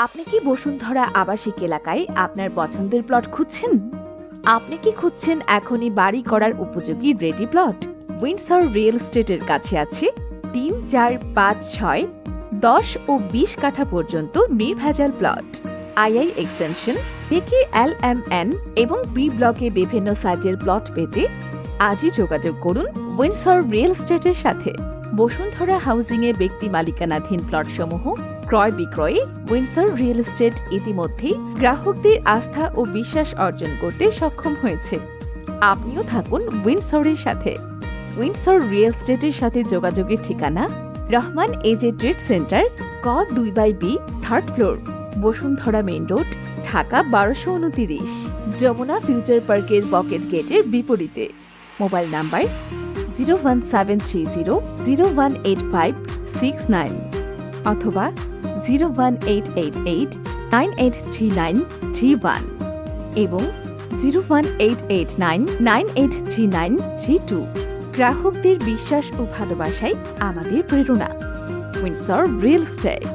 আপনি কি বসুন্ধরা আবাসিক এলাকায় আপনার পছন্দের প্লট খুঁজছেন? আপনি কি খুঁজছেন এখনই বাড়ি করার উপযোগী রেডি প্লট? উইন্ডসর রিয়েল এস্টেটের কাছে আছে ৩, ৪, ৫, ৬, ১০ ও ২০ কাঠা পর্যন্ত নির্ভেজাল প্লট। আইআই এক্সটেনশন, PKLMN এবং বি ব্লকে বিভিন্ন সাইজের প্লট পেতে আজই যোগাযোগ করুন উইন্ডসর রিয়েল এস্টেটের সাথে। বসুন্ধরা হাউজিংয়ে ব্যক্তি মালিকানাধীন প্লটসমূহ ক্রয় বিক্রয়ে উইন্ডসর রিয়েল এস্টেট ইতিমধ্যেই গ্রাহকদের আস্থা ও বিশ্বাস অর্জন করতে সক্ষম হয়েছে। আপনিও থাকুন উইন্ডসরের সাথে। উইন্ডসর রিয়েল এস্টেটের সাথে যোগাযোগের ঠিকানা রহমান এজে ট্রেড সেন্টার, ক 2/B, 3rd floor, Bashundhara main road, Dhaka ১২২৯, Jamuna future পার্কের পকেট গেটের বিপরীতে। মোবাইল নাম্বার 01730018569 অথবা 01888983931 এবং 01889983932। গ্রাহকদের বিশ্বাস ও ভালোবাসাই আমাদের প্রেরণা। Windsor real estate.